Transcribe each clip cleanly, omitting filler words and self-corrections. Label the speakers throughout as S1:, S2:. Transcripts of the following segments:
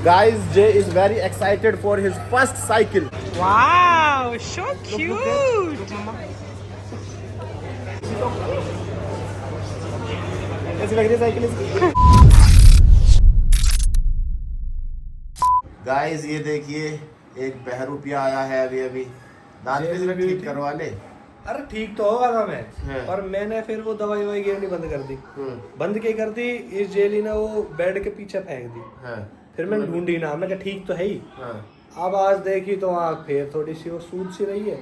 S1: Guys, Jay is very excited for his first cycle.
S2: Wow, so cute.
S1: कैसी लग रही है साइकिल इसकी? Guys, ये देखिए एक बहरूपिया आया है अभी दांत पे सिर्फ ठीक करवा ले।
S3: अरे ठीक तो होगा था मैं,
S1: हाँ।
S3: पर मैंने फिर वो दवाई ववाई गिरनी बंद कर दी। बंद की कर दी, इस जेली ने वो बेड के पीछे फेंक दी।
S1: हाँ।
S3: फिर मैंने ढूंढी ना, मैं कहा ठीक तो है ही।
S1: हाँ।
S3: अब आज देखी तो आँख फिर थोड़ी सी वो सूज सी रही है,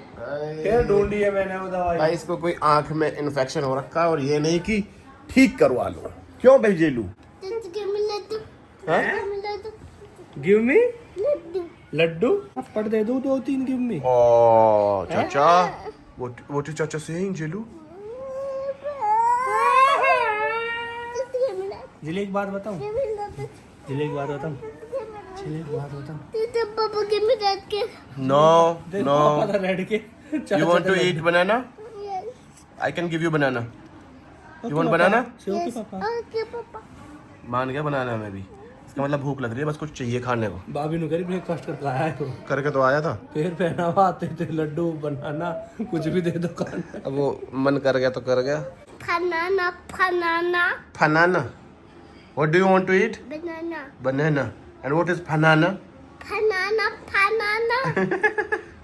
S3: फिर ढूंढी है मैंने वो दवाई।
S1: भाई इसको कोई आंख में इन्फेक्शन हो रखा है और ये नहीं कि ठीक करवा लो। क्यों भाई जेलू?
S3: गिव मी लड्डू, पढ़ दे दो 2-3 give me.
S1: Oh, Chacha. What is Chacha saying, Jelu?
S3: जिले एक बात बताऊं, जिले एक बात बताऊं, जिले एक बात बताऊं।
S4: Papa, give me that gift.
S1: No,
S3: देख
S1: no.
S3: पापा था रेड के।
S1: You want to eat banana?
S4: Yes.
S1: I can give you banana. You want banana?
S3: Okay पापा।
S4: Okay, Papa.
S1: मान गया बनाना मैं भी। इसका मतलब भूख लग रही है, बस कुछ चाहिए खाने को।
S3: भाभी ने करी ब्रेकफास्ट करके आया है वो।
S1: करके तो आया था।
S3: फिर पहनावा आते थे, लड्डू बनाना कुछ भी दे दो खाने।
S1: अब वो मन कर गया तो कर गया।
S4: Banana, banana,
S1: Banana. What do you want to eat?
S4: banana,
S1: Banana. And what is banana?
S4: banana, banana.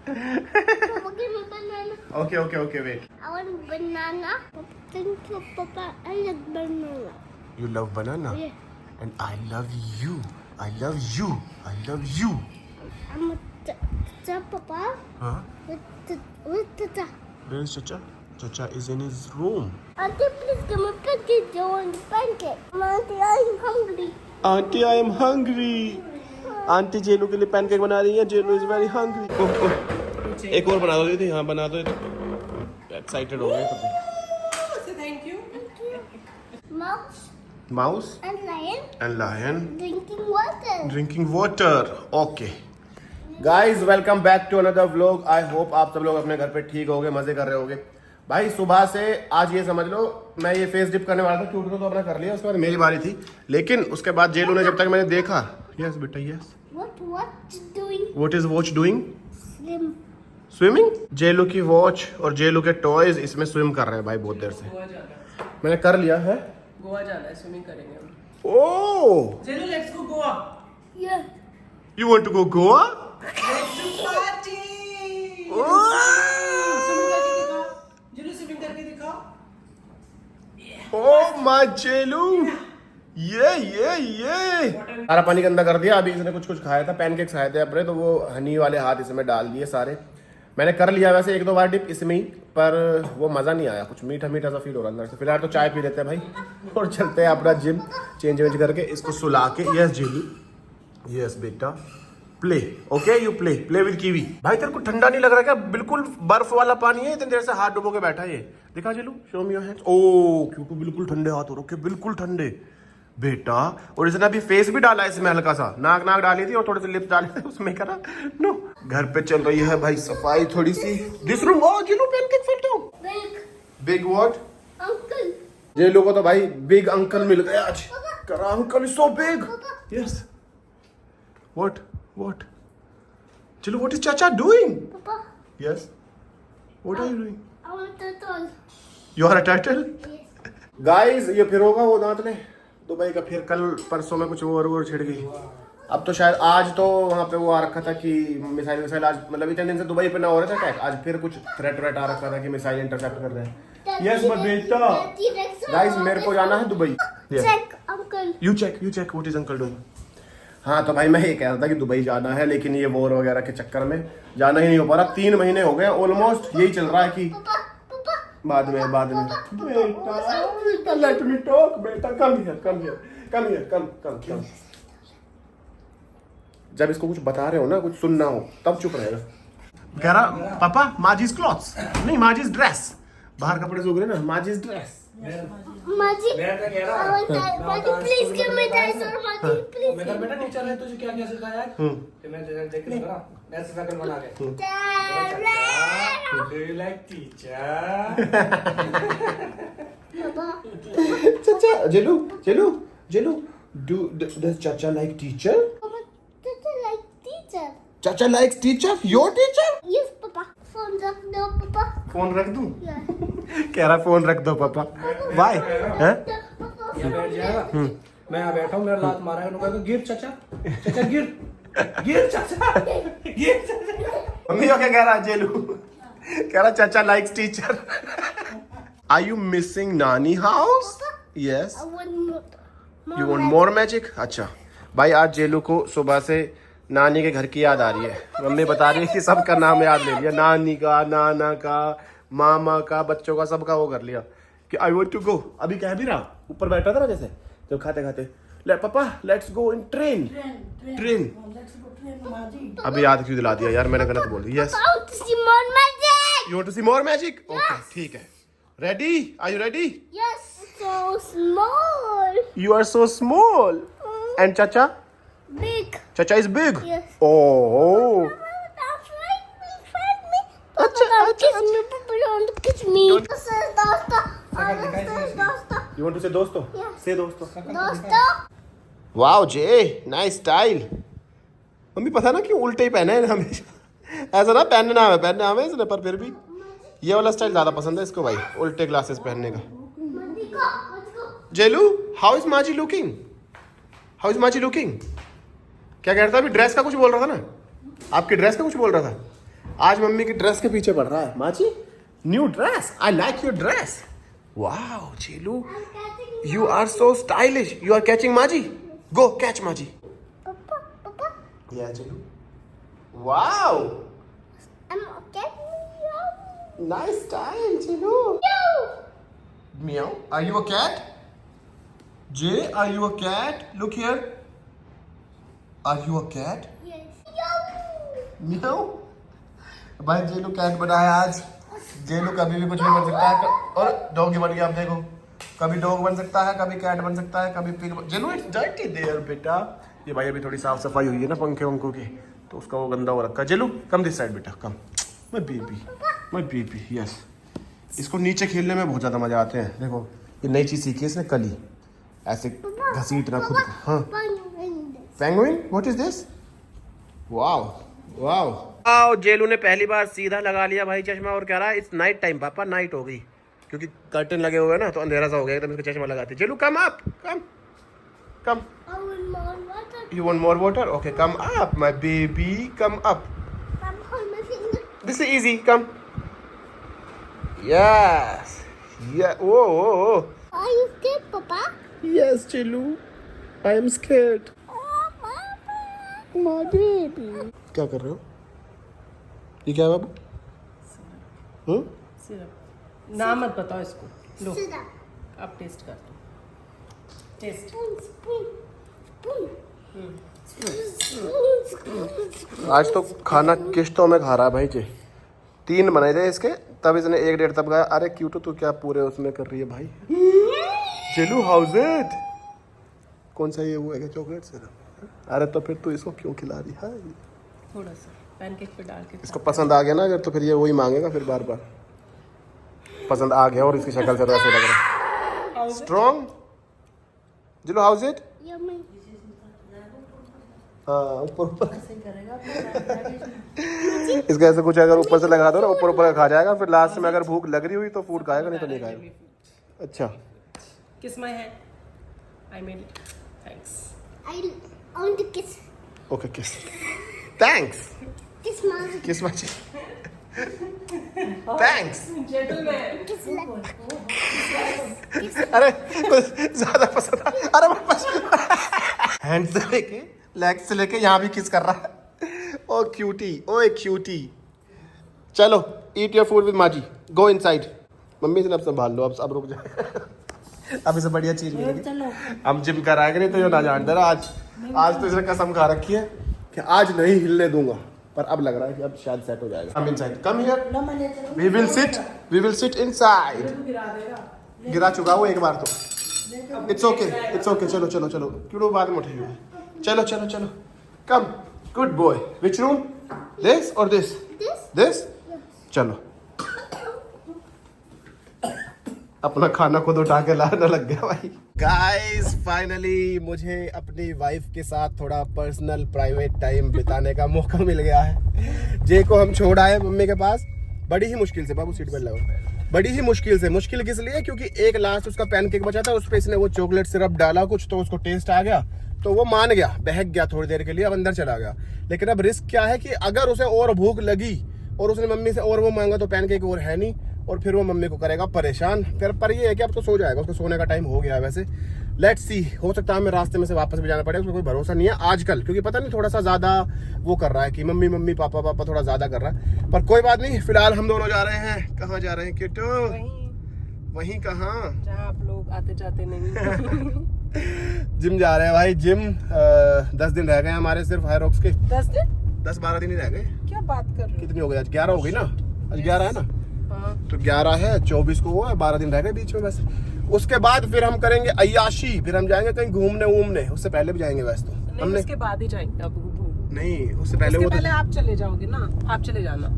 S4: Papa, give me banana.
S1: Okay, wait.
S4: I want banana. Thank you, Papa. I like banana.
S1: You love banana?
S4: Yeah.
S1: And I love you. I love you. I love you.
S4: I'm a Papa.
S1: Huh?
S4: With the
S1: Where is Chacha? Chacha is in his room.
S4: Auntie, please give me pancake. I want pancake. Auntie, I'm hungry.
S1: Auntie, I am hungry. Auntie Jelu के लिए pancake बना रही है। Jelu is very hungry. एक और बना दो दीदी। हाँ बना दो। एक्साइटेड हो गए तो।
S3: Thank you.
S4: Mouse
S1: mouse
S4: and lion
S1: and lion
S4: drinking water.
S1: Drinking water. Okay guys, welcome back to another vlog. I hope आप सब लोग अपने घर पे ठीक होगे, मजे कर रहे होगे। भाई सुबह से आज ये समझ लो, मैं ये फेस डिप करने वाला था, क्यूट तो अपना कर लिया, उसके बाद मेरी बारी थी। लेकिन उसके बाद जेलू ने, जब तक मैंने देखा, यस बेटा yes,
S4: What doing?
S1: What is watch doing?
S4: Slim.
S1: Swimming. Jelu की वॉच और जेलू के टॉयज इसमें स्विम कर रहे हैं भाई बहुत देर से।
S2: गोवा जाना है,
S1: मैंने कर लिया है।
S2: गोवा जाना है, स्विमिंग करेंगे हम।
S1: Oh,
S2: Jelu let's go Goa.
S4: Yeah.
S1: You want to go Goa?
S2: Party. Jelu swimming करके दिखाओ।
S1: ओह माय जेलू, ये सारा पानी गंदा कर दिया। अभी इसने कुछ खाया था, पैनकेक्स खाए थे अपने, तो वो हनी वाले हाथ इसमें डाल दिए सारे। मैंने कर लिया वैसे 1-2 बार डिप इसमें ही, पर वो मज़ा नहीं आया, कुछ मीठा मीठा सा फील हो रहा अंदर से। फिलहाल तो चाय पी लेते हैं भाई और चलते हैं अपना जिम चेंज वेंज करके, इसको सुला के। यस जेलू, यस बेटा, play. Okay you play with kiwi. भाई तेरे को ठंडा नहीं लग रहा क्या? बिल्कुल बर्फ वाला पानी है, इतनी देर से हाथ डुबो के बैठा है। ये दिखा जेलू, शो मी योर हैंड्स। ओह क्योंकि बिल्कुल ठंडे हाथ हो रखे, बिल्कुल ठंडे बेटा। और इसने अभी फेस भी डाला है इसमें, हल्का सा नाक डाली थी और थोड़े से लिप्स डाले थे उसमें। करा नो, घर पे चल रही है भाई सफाई थोड़ी सी। This room, oh Jelu pancake fit हो।
S4: Big
S1: big what?
S4: uncle.
S1: Jelu को तो भाई बिग अंकल मिल गए आज। करा uncle is so big. Yes what Jelu, what is chacha doing?
S4: Papa,
S1: yes what are you doing?
S4: I want turtle.
S1: You are a turtle.
S4: Yes.
S1: Guys ये फिर होगा वो दांत ने दुबई का। फिर कल परसों में कुछ और छिड़ गई। अब तो शायद आज तो वहाँ पे वो आ रखा था कि मिसाइल आज, मतलब इतने दिन से दुबई पे ना हो रहा था अटैक, आज फिर कुछ थ्रेट आ रखा था कि मिसाइल इंटरसेप्ट कर रहे हैं। यस मैं बेटा। गाइस मेरे को जाना है Dubai.
S4: Check, uncle.
S1: You check what is uncle doing. हाँ तो भाई मैं ये कह रहा था कि दुबई जाना है, लेकिन ये वॉर वगैरह के चक्कर में जाना ही नहीं हो पा रहा। 3 महीने हो गए ऑलमोस्ट, यही चल रहा है कि
S4: Papa.
S1: बाद में बेटा लेट मी टॉक बेटा, कम हियर। जब इसको कुछ बता रहे हो ना, कुछ सुनना हो, तब चुप रहेगा। कह रहा पापा माजीज क्लॉथ्स नहीं, माजीज ड्रेस। बाहर कपड़े सूख रहे ना, माजीज dress.
S4: Magic. I want that. Magic, please give me that. Or Magic, please.
S3: मैं कहा बेटा टीचर ने तुझे क्या क्या सिखाया है? फिर मैं देख के करा, ऐसे शक्ल बना के।
S4: Dad.
S3: Do you like teacher?
S4: Papa.
S1: चाचा जेलू, डू डज चाचा लाइक टीचर? चाचा likes teacher, your teacher.
S4: Yes, Papa. Phone रख दो, Papa.
S1: फोन रख दूं?
S4: Yeah.
S1: कह रहा फोन रख दो पापा। बाय। हैं?
S4: Papa.
S3: यहाँ बैठ जाएगा। मैं यहाँ बैठा हूँ, मेरा लात मारा है, उन्होंने कहा गिर चाचा, चाचा गिर, गिर चाचा, गिर चाचा।
S1: मम्मी को क्या कह रहा है जेलू? कह रहा चाचा likes teacher. Are you missing नानी house? Yes.
S4: I want more.
S1: You want more magic? अच्छा भाई, आज जेलू को सुबह से नानी के घर की याद आ रही है। मम्मी बता रही है कि सबका नाम याद ले लिया, नानी का, नाना का, मामा का, बच्चों का, सबका वो कर लिया कि आई वांट टू गो। अभी कह भी रहा, ऊपर बैठा था ना जैसे जब खाते खाते, ले पापा let's go in train, train. अभी याद क्यों दिला दिया यार, मैंने गलत बोल दिया। Yes,
S4: I want to see more magic.
S1: You want to see more magic? Okay ठीक है। Ready? Are you ready?
S4: Yes. So small.
S1: You are so small. And Chacha?
S4: Big.
S1: Chacha is big.
S4: Yes.
S1: Oh.
S4: That's right. Friend me.
S1: अच्छा,
S4: Papa,
S1: अच्छा,
S4: kiss me. Papa, don't kiss me. This is Dosta. This is Dosta.
S1: You want to say दोस्तों?
S4: Yeah.
S1: Say दोस्तों.
S4: Dosta.
S1: Wow, Jay, nice style. Mummy पता ना क्यों उल्टे ही पहने हैं हमेशा। ऐसा ना पहनना है इसने, पर फिर भी ये वाला स्टाइल ज्यादा पसंद है इसको भाई, उल्टे ग्लासेस पहनने का।
S4: Let's go.
S1: जेलू, हाउ इज माजी लुकिंग? हाउ इज माजी लुकिंग? क्या कह रहा था अभी? ड्रेस का कुछ बोल रहा था ना, आपकी ड्रेस का कुछ बोल रहा था। आज मम्मी की ड्रेस के पीछे पड़ रहा है। Maaji, new dress, I like your dress. Wow Jelu, you are so stylish, you are catching Maaji. Go catch Maaji.
S4: Papa, Papa.
S1: Yeah, Jelu. Wow,
S4: I'm getting you.
S1: Nice style Jelu. Meow. Are you a cat? Jay, are you a cat? Look here. Are you a cat?
S4: Yes.
S1: Meow. भाई जेलू cat बना है आज। जेलू कभी भी कुछ भी बन सकता है, और डॉगी बन गया। आप देखो, कभी डॉग बन सकता है, कभी कैट बन सकता है, कभी पिग। जेलू इट्स डर्टी देयर बेटा। ये भाई अभी थोड़ी साफ सफाई हुई है ना पंखे वंखों की, तो उसका वो गंदा हो रखा है। जेलू कम दिस साइड बेटा, come. My baby, my baby. Yes, इसको नीचे खेलने में बहुत ज्यादा मजा आते हैं। देखो ये नई चीज सीखी है इसने कल ही, ऐसे घसीटना खुद को। हाँ, penguin, what is this? Wow wow wow. Jelu ने पहली बार सीधा लगा लिया भाई चश्मा, और कह रहा है इट्स नाइट टाइम पापा, नाइट हो गई, क्योंकि कर्टन लगे हुए हैं ना, तो अंधेरा सा हो गया एकदम। इसका चश्मा लगाते। Jelu come up, come come.
S4: I want more water.
S1: You want more water? Okay come up my baby, come up.
S4: Papa, hold my finger.
S1: This is easy, come. Yes. Yeah. Whoa, whoa, whoa.
S4: Are you scared, Papa?
S1: Yes, Chilu. I am scared.
S4: Oh, Papa.
S1: My baby. क्या कर रहे हो? ये क्या है बाबू?
S2: Syrup. नाम मत बताओ इसको। लो,
S4: Sit up.
S2: अब टेस्ट कर दो। Test.
S4: Spoon, spoon, spoon. Spoon.
S1: आज तो खाना किश्तों में खा रहा है भाई जी। 3 बनाए थे इसके, तब इसने 1-1.5 तब खाया। अरे क्यूटो तू क्या पूरे उसमें कर रही है भाई? जेलू हाउस इट? कौन सा ये वो है चॉकलेट सिरप? अरे तो फिर तू इसको क्यों खिला रही है?
S2: थोड़ा सा पैनकेक पे डाल के।
S1: इसको पसंद आ गया ना अगर, तो फिर ये वही मांगेगा फिर बार बार। पसंद आ गया, और इसकी शक्ल से तो ऐसे लग रहा है strong. Jelu how's it?
S4: Yummy.
S1: हाँ, ऊपर इसका ऐसे कुछ अगर ऊपर से लगा दो ना, ऊपर ऊपर खा जाएगा, फिर लास्ट में अगर भूख लग रही हुई तो फूड खाएगा, नहीं तो नहीं खाएगा। अच्छा,
S2: किस my hand? I mean thanks.
S4: I want to kiss.
S1: Okay किस, थैंक्स,
S4: Kiss mommy.
S1: किस मची, थैंक्स।
S2: जेंटलमैन।
S4: Kiss like.
S1: अरे कुछ ज्यादा पसंद अरे बस हैंड से लेके लेग से लेके यहाँ भी किस कर रहा है। ओ क्यूटी, ओ एक क्यूटी। चलो ईट योर फूड विद माजी, गो इनसाइड। मम्मी से अब संभाल लो, अब रुक जाए। अब इसे बढ़िया चीज मिलेगी। हम जिम कराएंगे, नहीं तो ये ना जान दे रहा। आज तो इसने कसम खा रखी है कि आज नहीं हिलने दूंगा, पर अब लग रहा है कि अब शायद सेट हो जाएगा। Come inside, come here, we will sit inside. गिरा चुका वो एक बार तो। It's okay, it's okay. चलो चलो चलो, क्यों बाद में उठेगी? चलो चलो चलो, come, good boy. Which room? This और दिस?
S4: This?
S1: दिस। चलो अपना खाना खुद उठा के लाना लग गया भाई। गाइस फाइनली मुझे अपनी वाइफ के साथ थोड़ा पर्सनल प्राइवेट टाइम बिताने का मौका मिल गया है। जे को हम छोड़ आए मम्मी के पास, बड़ी ही मुश्किल से, बाबू सीट बेल्ट लगाओ, बड़ी ही मुश्किल से। मुश्किल किस लिए? क्योंकि एक लास्ट उसका पैनकेक बचा था, उस पे इसने वो चॉकलेट सिरप डाला कुछ, तो उसको टेस्ट आ गया, तो वो मान गया, बहक गया थोड़ी देर के लिए, अब अंदर चला गया। लेकिन अब रिस्क क्या है कि अगर उसे और भूख लगी और उसने मम्मी से और वो मांगा तो पैनकेक और है नहीं, और फिर वो मम्मी को करेगा परेशान। फिर पर ये है कि अब तो सो जाएगा, उसको सोने का टाइम हो गया है वैसे। लेट्स सी, हो सकता है हमें रास्ते में से वापस भी जाना पड़े, उसको कोई भरोसा नहीं है आजकल, क्योंकि पता नहीं थोड़ा सा ज्यादा वो कर रहा है कि मम्मी मम्मी पापा पापा थोड़ा ज्यादा कर रहा है। पर कोई बात नहीं, फिलहाल हम दोनों जा रहे हैं। कहाँ जा रहे हैं किट्टू? वहीं कहाँ
S2: जहाँ आप लोग आते जाते नहीं।
S1: जिम जा रहे हैं भाई, जिम 10 दिन रह गए हमारे सिर्फ हाई रॉक्स के।
S2: 10 दिन?
S1: 10-12 दिन ही रह गए।
S2: क्या बात कर रहे हो?
S1: कितनी हो गई आज? 11 हो गई ना, आज 11 है ना।
S2: हाँ।
S1: तो 11 है, 24 को वो है, 12 दिन रह गए बीच में बस। उसके बाद फिर हम करेंगे अय्याशी, फिर हम जाएंगे कहीं घूमने। उससे पहले भी जाएंगे वैसे तो
S2: नहीं,
S1: हमने,
S2: उसके बाद ही जाएंगे अब।
S1: नहीं उससे पहले,
S2: उसके
S1: वो
S2: पहले आप चले जाओगे ना, आप चले जाना।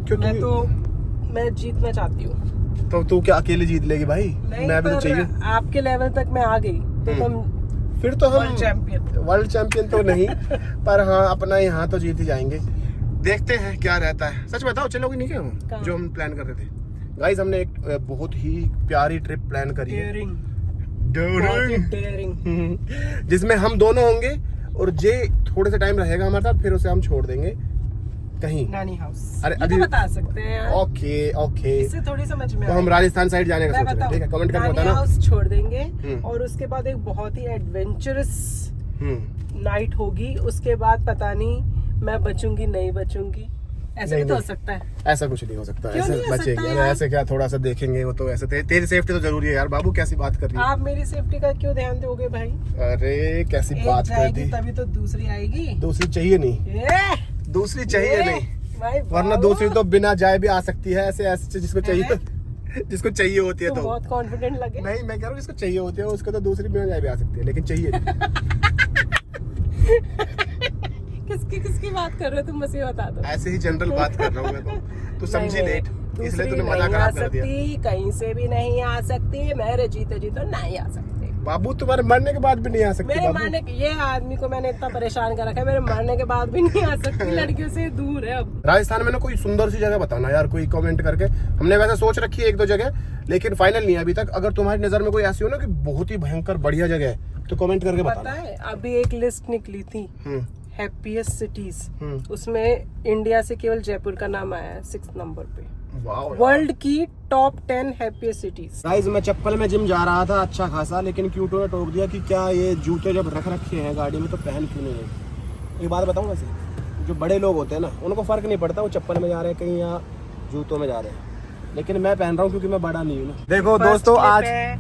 S1: क्योंकि
S2: मैं जीतना चाहती हूँ।
S1: तो तू क्या अकेले जीत लेगी भाई?
S2: नहीं,
S1: मैं भी तो चाहिए।
S2: आपके लेवल तक मैं आ गई तो तुम
S1: फिर तो हम
S2: वर्ल्ड
S1: चैंपियन तो नहीं पर हाँ अपना यहाँ तो जीत ही जाएंगे। देखते हैं क्या रहता है। सच बताओ, चलोगे नहीं क्या वो जो हम प्लान कर रहे थे? गाइस हमने एक बहुत ही प्यारी ट्रिप प्लान करी है, जिसमें हम दोनों होंगे और जे थोड़े से टाइम रहेगा हमारे साथ, फिर उसे हम छोड़ देंगे कहीं
S2: नानी हाउस।
S1: अरे
S2: अभी तो बता सकते हैं यार।
S1: ओके
S2: इससे थोड़ी समझ में
S1: तो हम राजस्थान साइड जाने का सोच रहे हैं, ठीक है? कमेंट करके बताना।
S2: नानी हाउस छोड़ देंगे और उसके बाद एक बहुत ही एडवेंचरस नाइट होगी। उसके बाद पता नहीं मैं बचूंगी नहीं बचूंगी, ऐसा भी तो हो सकता है।
S1: ऐसा कुछ नहीं हो सकता,
S2: क्यों
S1: ऐसे
S2: नहीं हो
S1: बचेंगे
S2: सकता
S1: ऐसे क्या, थोड़ा सा देखेंगे वो तो। ऐसे तेरी सेफ्टी तो जरूरी है यार बाबू, कैसी बात कर रही है?
S2: आप मेरी सेफ्टी का क्यों ध्यान दोगे भाई?
S1: अरे कैसी
S2: एक
S1: बात कर
S2: जाएगी
S1: दी।
S2: तभी तो दूसरी आएगी।
S1: दूसरी चाहिए नहीं, दूसरी चाहिए नहीं, वरना
S2: बाबू,
S1: दूसरी तो बिना जाए भी आ सकती है। ऐसे जिसको चाहिए जिसको चाहिए होती है
S2: तुम
S1: तो
S2: बहुत कॉन्फिडेंट लगे।
S1: नहीं, मैं कह रहा हूँ जिसको चाहिए होती है उसको तो दूसरी बिना जाए भी आ सकती है, लेकिन चाहिए नहीं।
S2: किसकी बात कर रहे हो तुम? मुझे ये बता दो।
S1: ऐसे ही जनरल बात कर रहा हूँ मैं तो। तू समझी लेट, इसलिए तूने मजा
S2: नहीं आ
S1: खराब कर दिया।
S2: सकती, कहीं से भी नहीं आ सकती, मेरे जीते नहीं आ सकते।
S1: बाबू तुम्हारे मरने के बाद भी नहीं आ सकती
S2: मेरे
S1: बाबू।
S2: मरने ये आदमी को मैंने इतना परेशान कर रखा है, मेरे मरने के बाद भी नहीं आ सकती। लड़कियों से दूर है अब।
S1: राजस्थान में ना कोई सुंदर सी जगह बताना यार, कोई कमेंट करके। हमने वैसे सोच रखी है 1-2 जगह, लेकिन फाइनल नहीं है अभी तक। अगर तुम्हारी नजर में कोई ऐसी हो ना कि बहुत ही भयंकर बढ़िया जगह है तो कमेंट करके
S2: पता
S1: बताना।
S2: है अभी एक लिस्ट निकली थी हैप्पीएस्ट सिटीज,
S1: हम्म।
S2: उसमें इंडिया से केवल जयपुर का नाम आया है 6th नंबर पे,
S1: वाओ।
S2: वर्ल्ड की टॉप 10 हैप्पीएस्ट सिटीज।
S1: गाइस मैं चप्पल में जिम जा रहा था अच्छा खासा, लेकिन क्यूटो ने टोक दिया कि क्या ये जूते जब रख रखे हैं गाड़ी में तो पहन क्यों नहीं रहे। एक बात बताऊं, वैसे जो बड़े लोग होते हैं ना उनको फर्क नहीं पड़ता वो चप्पल में जा रहे हैं कहीं या जूतों में जा रहे हैं, लेकिन मैं पहन रहा हूँ क्योंकि मैं बड़ा नहीं हूँ ना। देखो दोस्तों,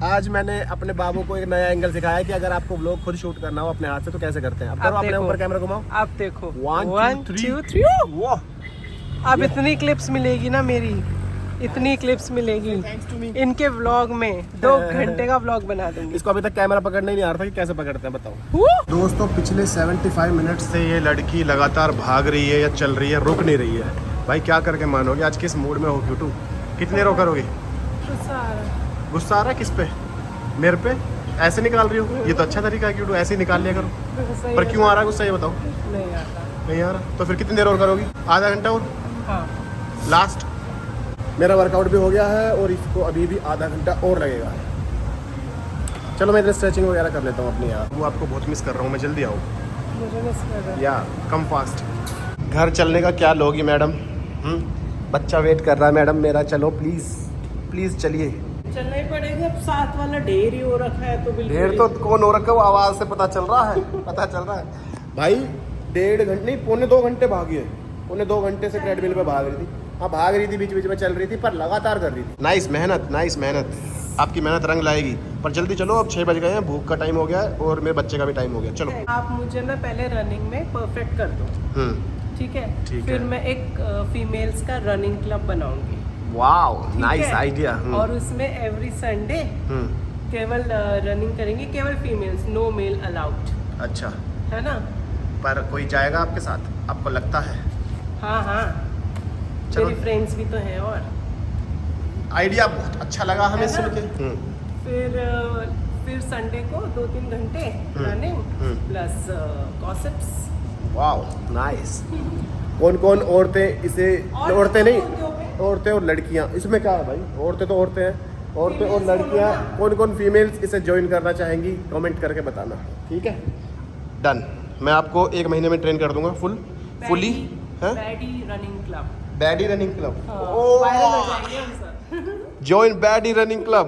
S1: आज मैंने अपने बाबू को एक नया एंगल सिखाया है कि अगर आपको व्लॉग खुद शूट करना हो अपने हाथ से तो कैसे करते हैं। अब करो, अपने ऊपर कैमरा घुमाओ।
S2: आप देखो
S1: 1 2 3 वो
S2: अब इतनी क्लिप्स मिलेगी ना मेरी, इतनी क्लिप्स मिलेगी इनके व्लॉग में। 2 घंटे का व्लॉग बना दूंगी।
S1: इसको अभी तक कैमरा पकड़ना ही नहीं आ रहा था कि कैसे पकड़ते हैं, बताओ। दोस्तों पिछले 75 मिनट से ये लड़की लगातार भाग रही है या चल रही है, रुक नहीं रही है। भाई क्या करके मानोगे, आज किस मूड में हो क्यूटू? कितने रो करोगी? गुस्सा आ रहा है किस पे? मेरे पे? ऐसे निकाल रही हो? ये तो अच्छा तरीका है क्यूटू, ऐसे ही निकाल लिया करो। पर क्यों आ रहा है गुस्सा, ये बताओ। नहीं आ रहा तो फिर कितनी देर और करोगी? आधा घंटा और?
S2: हाँ।
S1: लास्ट। मेरा वर्कआउट भी हो गया है और इसको अभी भी आधा घंटा और लगेगा। चलो मैं इधर स्ट्रेचिंग वगैरह कर लेता हूँ अपनी यार। वो आपको बहुत मिस कर रहा हूँ मैं, जल्दी आओ।
S2: मुझे मिस कर रहा है।
S1: या कम फास्ट। घर चलने का क्या लोगी मैडम? बच्चा वेट कर रहा है मैडम मेरा, चलो प्लीज चलिए।
S2: चलना ही पड़ेगा, अब 7 वाला ढेर ही हो रखा है तो बिल्कुल।
S1: ढेर तो कौन हो रखा है, वो आवाज से पता चल रहा है। पता चल रहा है भाई, 1.5 घंटे नहीं 1.25 घंटे भागी है। 1.25 घंटे से ट्रेडमिल पे भाग रही थी। हाँ भाग रही थी, बीच बीच में चल रही थी, पर लगातार कर रही थी। नाइस मेहनत। आपकी मेहनत रंग लाएगी। पर जल्दी चलो, अब 6 बज गए हैं, भूख का टाइम हो गया है और मेरे बच्चे का भी टाइम हो गया। चलो
S2: आप मुझे ना पहले रनिंग में परफेक्ट कर दो, ठीक है? फिर मैं एक फीमेल्स का रनिंग क्लब बनाऊंगी।
S1: Wow, nice idea.
S2: और उसमें एवरी संडे केवल रनिंग करेंगे, केवल फीमेल्स, नो मेल अलाउड।
S1: अच्छा
S2: है ना?
S1: पर कोई जाएगा आपके साथ, आपको लगता है?
S2: हाँ
S1: चलो।
S2: मेरी फ्रेंड्स भी तो हैं। और
S1: आइडिया बहुत अच्छा लगा हमें सुन के।
S2: फिर संडे को 2-3 घंटे running plus gossips.
S1: Wow nice. कौन कौन औरतें इसे, औरतें नहीं, औरतें और लड़कियां, इसमें क्या है भाई, औरतें तो औरतें हैं, औरतें और लड़कियां, कौन कौन फीमेल्स इसे ज्वाइन करना चाहेंगी कमेंट करके बताना, ठीक है। डन। मैं आपको 1 महीने में ट्रेन कर दूंगा fully.
S2: Baddie running club.
S1: Baddie running club,
S2: viral हो जाएंगे हम सब।
S1: Join baddie running club.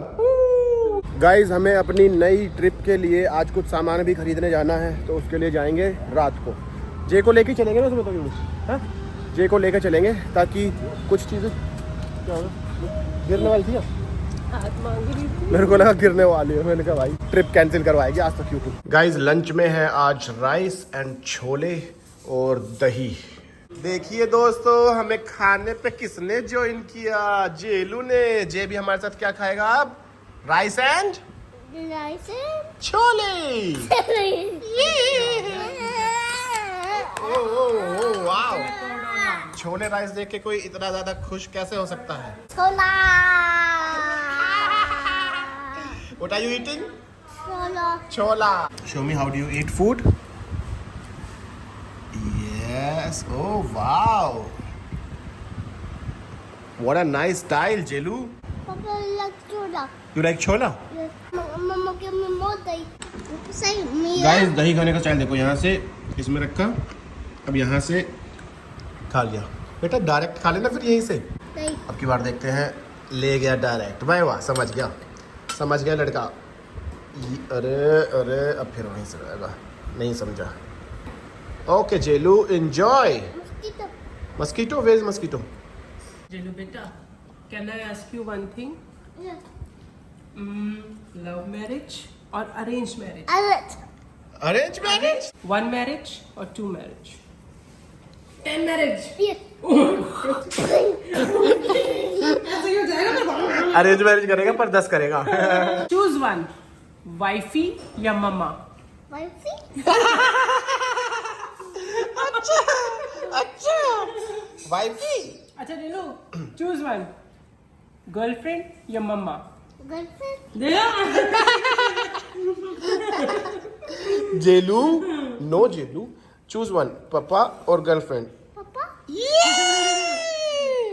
S1: Guys हमें अपनी नई ट्रिप के लिए आज कुछ सामान भी खरीदने जाना है, तो उसके लिए जाएंगे रात को। जे को लेके चलेंगे ना उसमें, तो हाँ जे को लेके चलेंगे ताकि कुछ चीज़ें, क्या होगा, गिरने वाली थी ना,
S2: हाथ मांग रही थी।
S1: मेरे को लगा गिरने वाली है, मैंने कहा भाई ट्रिप कैंसिल करवाएगी आज तक यूट्यूब। गाइज लंच में है आज राइस एंड छोले और दही। देखिए दोस्तों हमें खाने पे किसने ज्वाइन किया, जेलू ने। जे भी हमारे साथ क्या खाएगा अब, rice and chole. Wow, chole rice देख के कोई इतना ज्यादा खुश कैसे हो सकता है।
S4: छोला।
S1: What are you eating?
S4: Chhola.
S1: Chola. Show me how do you eat food? Yes. Oh wow. What a nice style, Jelu.
S4: Papa like chhola.
S1: You like chola?
S4: Mama give me more दही। सही मेरा।
S1: Guys दही खाने का style देखो, यहाँ से इसमें रखा, अब यहाँ से खा लिया। बेटा डायरेक्ट खा लेना फिर यहीं से।
S4: दही।
S1: अब की बार देखते हैं, ले गया डायरेक्ट। वाह वाह, समझ गया लड़का। अरे अरे अब फिर वहीं से रहेगा, नहीं समझा। Okay Jelu enjoy.
S4: Mosquito।
S1: Mosquito, where is mosquito?
S2: Jelu बेटा, can I ask you one thing?
S4: Yes।
S2: Love marriage और arrange marriage?
S1: Arrange marriage?
S2: 1 marriage और 2 मैरिज? 10 मैरिज?
S1: अरेंज मैरिज करेगा पर 10 करेगा।
S2: चूज वन, वाइफी या मम्मा?
S4: वाइफी।
S1: अच्छा वाइफी।
S2: अच्छा जेलू, चूज वन, गर्लफ्रेंड या मम्मा?
S4: गर्लफ्रेंड।
S1: जेलू, नो जेलू, चूज वन, पापा और गर्लफ्रेंड।
S4: पापा।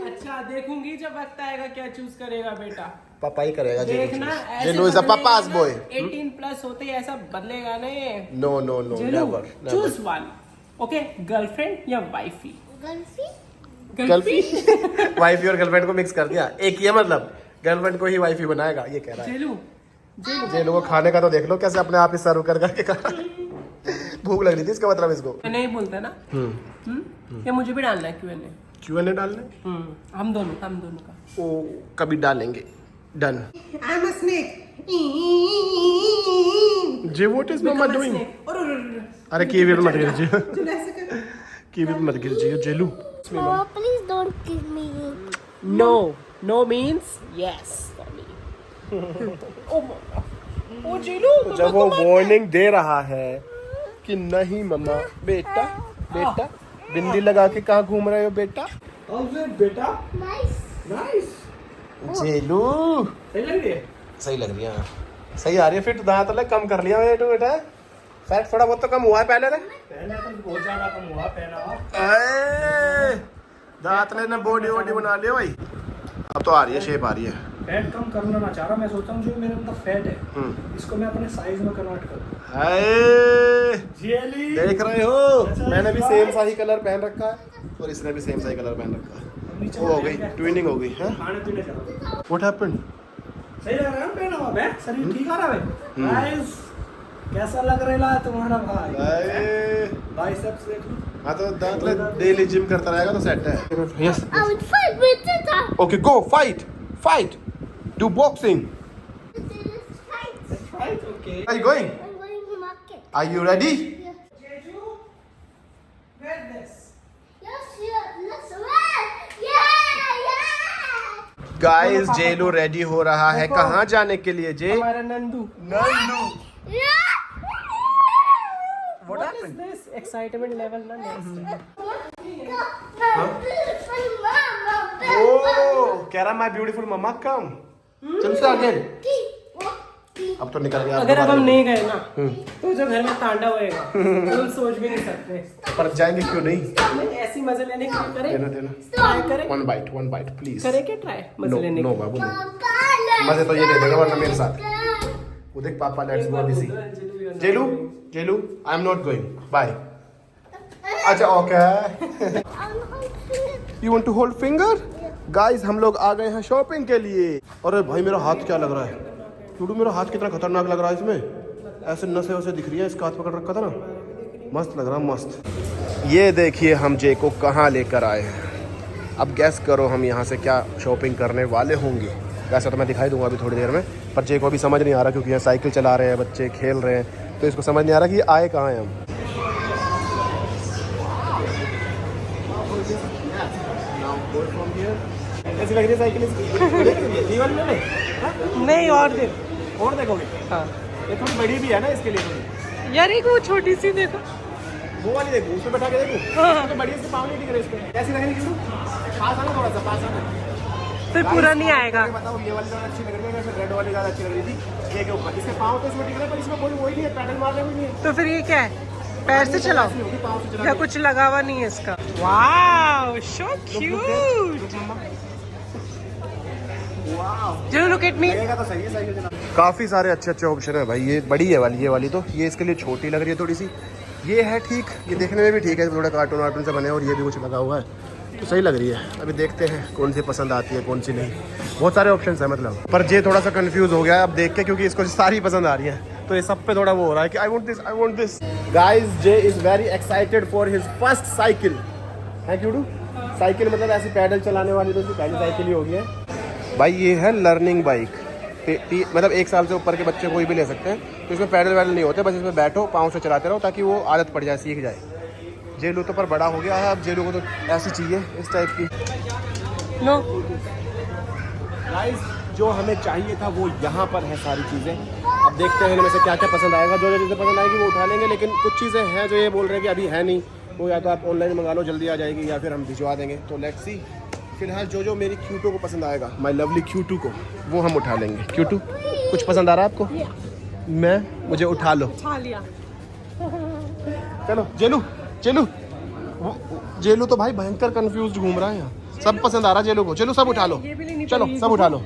S2: अच्छा देखूंगी जब वक्त आएगा क्या चूज करेगा बेटा।
S1: पापा ही करेगा
S2: देखना
S1: Jelu is a papa's boy.
S2: 18 plus होते ही ऐसा बदलेगा नहीं।
S1: No no no,
S2: Jelu,
S1: never
S2: choose one, okay, girlfriend या वाइफी?
S4: गर्लफ्रेंड।
S1: गर्लफ्रेंड वाइफी और गर्लफ्रेंड को मिक्स कर दिया, एक ही है मतलब, गर्लफ्रेंड को ही वाइफी बनाएगा, ये कह रहा है।
S2: जेलू,
S1: जेलू को खाने का तो देख लो कैसे अपने आप ही सर्व कर करके खा रहा है। भूख लग रही थी इसका मतलब इसको।
S2: नहीं बोलता ना। ये मुझे भी डालना है Q&A
S1: डालने
S2: हम दोनों का।
S1: ओ कभी डालेंगे। Done.
S2: I am a snake.
S1: जे व्हाट इज मम्मा डूइंग? अरे कीवी पे मत गिर जी, कीवी पे मत गिर जी जेलू।
S4: Mama, please don't give me.
S2: No means yes for me. ओ जेलू,
S1: जब वो वार्निंग दे रहा है कि नहीं मम्मा, बेटा बेटा बिंदी लगा के कहाँ घूम रहे हो बेटा?
S3: बेटा
S4: Nice.
S3: नाइस,
S1: जेलू
S3: सही लग रही है।
S1: सही लग रही है, सही आ रही है फिट। दांत वाला कम कर लिया बेटा, फैट थोड़ा बहुत तो कम हुआ है पहले रे।
S3: पहले तो बहुत ज्यादा कम हुआ पहला।
S1: दांत ने बॉडी वॉडी बना लिया भाई, अब तो आ रही है, शेप आ रही है।
S3: फैट कम करना ना चाह रहा, मैं सोचता हूँ जो मेरे अंदर फैट है इसको मैं अपने साइज में कन्वर्ट करूँ।
S1: हाय
S3: जेली
S1: देख रहे हो, मैंने भी सेम सा ही कलर पहन रखा है और इसने भी सेम सा ही कलर पहन रखा है। वो हो गई, ट्विनिंग हो गई है।
S3: खाने पीने चलो।
S1: What happened?
S3: सही लग रहा है पहना हुआ भाई, शरीर ठीक आ रहा है गाइस। कैसा लग रहा है तुम्हारा भाई? बाइसेप्स देख लो।
S1: हाँ तो दांत ले, डेली जिम करता रहेगा तो सेट है। Yes
S4: I would fight with Tata.
S1: Okay go fight do boxing.
S4: Fight.
S3: Right, okay.
S1: Are you going?
S4: I'm going to market.
S1: Are you ready?
S4: Yeah.
S2: Jeju, wear this.
S4: Yes, yeah, let's run. Yeah.
S1: Guys Jelu ready हो रहा है, कहाँ जाने के लिए जे?
S2: हमारा Nandu.
S1: Nandu.
S4: Yeah.
S1: What
S2: What is
S1: happened?
S2: this excitement level ना next?
S4: Mama,
S1: ओ कह रहा माय ब्यूटीफुल मम्मा कम चल से आगे अब तो निकल गया
S2: अगर अब हम नहीं गए ना तो जो घर में तांडव होएगा तो हम सोच भी नहीं सकते।
S1: पर जाएंगे क्यों नहीं
S2: ऐसी मजे लेने के लिए करें,
S1: देना देना
S2: ट्राई करें,
S1: वन बाइट प्लीज
S2: करें क्या ट्राई मजे
S1: नो
S2: लेने
S1: नो
S2: के
S1: बाबू नो मजे तो ये दे देगा वरना मेरे साथ वो देख पापा let's go busy Jelu Jelu I am not going bye अच्छा okay you want to hold finger guys हम लोग आ गए हैं शॉपिंग के लिए। अरे भाई मेरा हाथ क्या लग रहा है क्योंकि मेरा हाथ कितना खतरनाक लग रहा है इसमें ऐसे नसें वसे दिख रही है इसका हाथ पकड़ रखा था ना मस्त लग रहा मस्त। ये देखिए हम जे को कहाँ लेकर आए हैं अब गैस करो हम यहाँ से क्या शॉपिंग करने वाले होंगे। वैसे तो मैं दिखाई दूंगा अभी थोड़ी देर में पर जे को अभी समझ नहीं आ रहा क्योंकि यहाँ साइकिल चला रहे हैं बच्चे खेल रहे हैं तो इसको समझ नहीं आ रहा कि ये आए कहाँ हैं हम। कैसी लग रही है साइकिल
S2: नहीं और
S1: देखोगे
S2: हाँ
S1: ये थोड़ी बड़ी भी है ना इसके लिए थोड़ी
S2: यार एक वो छोटी सी देखो
S1: वो वाली देखो उसमें बैठा के देखो तो बढ़िया से पाँव नहीं दिख रहे इसके कैसी लग रही है पास आना थोड़ा सा पास आना
S2: फिर पूरा नहीं आएगा।
S1: बताओ ये वाली ज़्यादा अच्छी लग रही है रेड वाली ज़्यादा अच्छी लग रही थी ये के ऊपर इसके पाँव तो इसमें दिख रहे हैं पर इसमें कोई वही नहीं है पैडल मारने भी नहीं है
S2: तो फिर ये क्या है पैर से चलाओ
S1: पाँव से चला
S2: या कुछ लगा हुआ नहीं है इसका। वाओ सो क्यूट जो लुक एट मी
S1: तो सही है साइकिल चला काफ़ी सारे अच्छे अच्छे ऑप्शन है भाई। ये बड़ी है वाली ये वाली तो ये इसके लिए छोटी लग रही है थोड़ी सी ये है ठीक ये देखने में भी ठीक है थोड़ा कार्टून वार्टून से बने और ये भी कुछ लगा हुआ है तो सही लग रही है। अभी देखते हैं कौन सी पसंद आती है कौन सी नहीं बहुत सारे ऑप्शन है मतलब पर ये थोड़ा सा कंफ्यूज हो गया है अब देख के क्योंकि इसको सारी पसंद आ रही है तो ये सब पे थोड़ा वो हो रहा है कि I want this guys J is very excited for his first cycle है क्यों साइकिल मतलब ऐसी पैडल चलाने वाली तो इसकी पहली साइकिल ही होगी है भाई। ये है लर्निंग बाइक मतलब 1 साल से ऊपर के बच्चे कोई भी ले सकते हैं तो इसमें पैडल वैडल नहीं होते बस इसमें बैठो पाँव से चलाते रहो ताकि वो आदत पड़ जाए सीख जाए। जेलू तो पर बड़ा हो गया है अब जेलू को तो ऐसी चाहिए इस टाइप की
S2: नो
S1: गाइस जो हमें चाहिए था वो यहाँ पर है सारी चीज़ें। अब देखते हैं इनमें से क्या क्या पसंद आएगा जो चीज़ें पसंद आएगी वो उठा लेंगे लेकिन कुछ चीज़ें हैं जो ये बोल रहे हैं कि अभी है नहीं वो या तो आप ऑनलाइन मंगा लो जल्दी आ जाएगी या फिर हम भिजवा देंगे तो लेट्स सी। फिलहाल जो मेरी क्यूटू को पसंद आएगा माय लवली क्यूटू को वो हम उठा लेंगे। क्यूटू कुछ पसंद आ रहा है आपको मैं मुझे उठा लो
S2: उठा लिया
S1: चलो जेलू जेलू जेलू तो भाई भयंकर कंफ्यूज घूम रहा है यहाँ सब पसंद आ रहा है जेलू को चलो सब उठा लो चलो सब उठा लो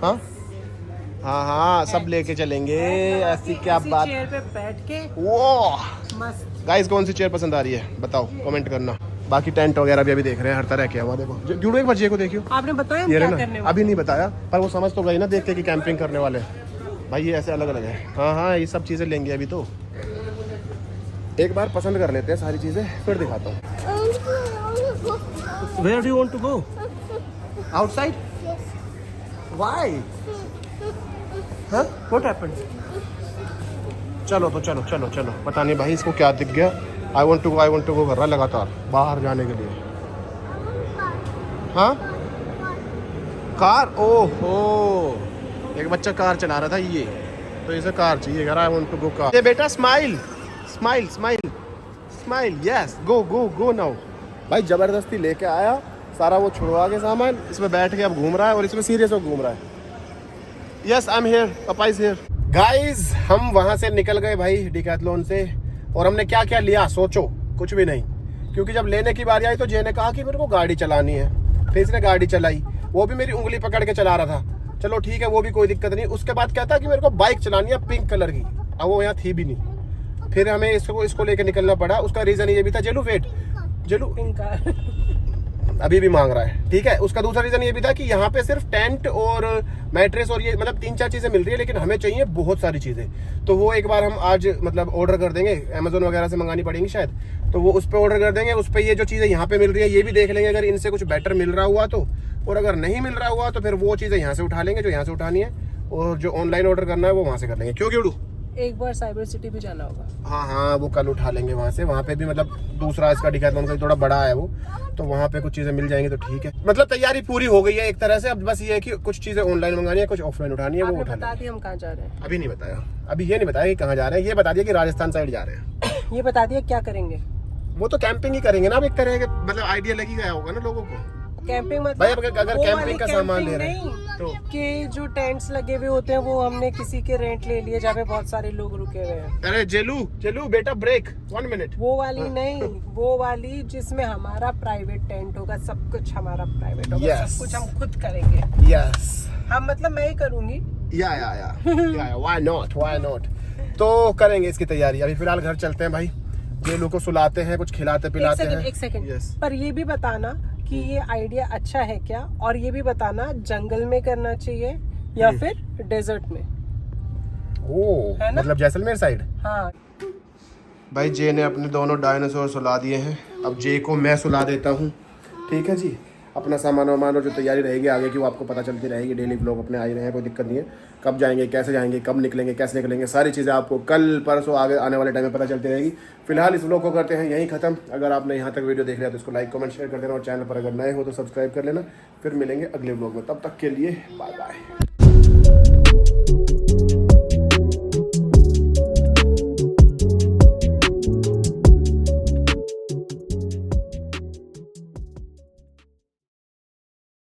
S1: हाँ हाँ हाँ सब लेके चलेंगे ऐसी क्या बात
S2: चेयर पे बैठ के
S1: वो
S2: मस्त।
S1: गाइस कौन सी चेयर पसंद आ रही है बताओ कमेंट करना। बाकी टेंट वगैरह भी अभी देख रहे हैं हर तरह के हुआ देखो जुड़ो एक बार जे को देखियो
S2: आपने बताया
S1: ये
S2: क्या
S1: ना
S2: करने वाले?
S1: अभी नहीं बताया पर वो समझ तो गई ना देख के कि कैंपिंग करने वाले हैं भाई ये ऐसे अलग अलग है। हाँ हाँ ये सब चीज़ें लेंगे अभी तो एक बार पसंद कर लेते हैं सारी चीज़ें फिर दिखाता हूँ। Where do you want to go? Outside? Why? Huh? What happened? चलो तो चलो चलो चलो पता नहीं भाई इसको क्या दिख गया आई वॉन्ट टू गो कर रहा है लगातार बाहर जाने के लिए। हाँ कार ओहो एक बच्चा कार चला रहा था ये तो इसे कार चाहिए I want to go car. ये बेटा smile smile smile smile yes go go go now. भाई जबरदस्ती लेके आया सारा वो छुड़वा के सामान इसमें बैठ के अब घूम रहा है और इसमें सीरियस हो घूम रहा है। यस आई एम हियर पापा इज हियर। गाइस हम वहां से निकल गए भाई डिकैथलॉन से और हमने क्या क्या लिया सोचो कुछ भी नहीं क्योंकि जब लेने की बारी आई तो जे ने कहा कि मेरे को गाड़ी चलानी है फिर इसने गाड़ी चलाई वो भी मेरी उंगली पकड़ के चला रहा था चलो ठीक है वो भी कोई दिक्कत नहीं। उसके बाद कहता कि मेरे को बाइक चलानी है पिंक कलर की अब वो यहाँ थी भी नहीं फिर हमें इसको लेके निकलना पड़ा। उसका रीजन ये भी था जेलू वेट जेलू अभी भी मांग रहा है ठीक है। उसका दूसरा रीजन ये भी था कि यहाँ पे सिर्फ टेंट और मैट्रेस और ये मतलब 3-4 चीजें मिल रही है लेकिन हमें चाहिए बहुत सारी चीजें तो वो एक बार हम आज मतलब ऑर्डर कर देंगे अमेजोन वगैरह से मंगानी पड़ेंगी शायद तो वो उस पर ऑर्डर कर देंगे। उस पर ये जो चीजें यहाँ पे मिल रही है ये भी देख लेंगे अगर इनसे कुछ बेटर मिल रहा हुआ तो और अगर नहीं मिल रहा हुआ तो फिर वो चीजें यहाँ से उठा लेंगे जो यहाँ से उठानी है और जो ऑनलाइन ऑर्डर करना है वो वहाँ से कर लेंगे। क्यों क्यों
S2: एक बार साइबर सिटी भी जाना होगा।
S1: हाँ हाँ वो कल उठा लेंगे वहाँ से। वहाँ पे भी मतलब दूसरा इसका डिकैथलॉन का थोड़ा बड़ा है वो तो वहाँ पे कुछ चीजें मिल जाएंगी तो ठीक है। मतलब तैयारी पूरी हो गई है एक तरह से अब बस ये है कि कुछ चीजें ऑनलाइन मंगानी है कुछ ऑफलाइन उठानी है वो उठा लेंगे।
S2: हम कहाँ जा रहे हैं
S1: अभी नहीं बताया अभी ये नहीं बताया कि कहाँ जा रहे हैं ये बता दिया कि राजस्थान साइड जा रहे हैं।
S2: ये बता दिया क्या करेंगे
S1: वो तो कैंपिंग ही करेंगे ना अब एक तरह के मतलब आइडिया लगी गया होगा ना लोगों को
S2: कैंपिंग मतलब
S1: भाई अगर
S2: वो
S1: कैंपिंग
S2: वाली
S1: का सामान ले
S2: कैंपिंग
S1: रहे हैं
S2: नहीं,
S1: तो
S2: कि जो टेंट्स लगे हुए होते हैं वो हमने किसी के रेंट ले लिए जहाँ पे बहुत सारे लोग रुके हुए हैं।
S1: अरे जेलू बेटा ब्रेक 1 मिनट।
S2: वो वाली नहीं, वो वाली जिसमें हमारा प्राइवेट टेंट होगा, सब कुछ हमारा प्राइवेट होगा।
S1: Yes.
S2: सब कुछ हम खुद करेंगे।
S1: यस
S2: हम मतलब मैं ही करूंगी।
S1: या व्हाई नॉट। तो करेंगे इसकी तैयारी। अभी फिलहाल घर चलते हैं भाई, जेलू को सुलाते हैं, कुछ खिलाते पिलाते हैं।
S2: एक सेकंड
S1: Yes.
S2: पर ये भी बताना कि ये आइडिया अच्छा है क्या, और ये भी बताना जंगल में करना चाहिए या फिर डेजर्ट में।
S1: ओह
S2: है ना?
S1: मतलब जैसलमेर साइड।
S2: हाँ
S1: भाई जे ने अपने दोनों डायनासोर सुला दिए हैं, अब जे को मैं सुला देता हूँ। ठीक है जी, अपना सामान वामान और जो तैयारी रहेगी आगे की वो आपको पता चलती रहेगी। डेली ब्लॉग अपने आ ही रहे हैं, कोई दिक्कत नहीं है। कब जाएंगे, कैसे जाएंगे, कब निकलेंगे, कैसे निकलेंगे, सारी चीज़ें आपको कल परसों आगे आने वाले टाइम में पता चलती रहेगी। फिलहाल इस ब्लॉग को करते हैं यहीं खत्म। अगर आपने यहाँ तक वीडियो देख लिया तो इसको लाइक कमेंट शेयर कर देना, और चैनल पर अगर नए हो तो सब्सक्राइब कर लेना। फिर मिलेंगे अगले ब्लॉग में, तब तक के लिए बाय बाय।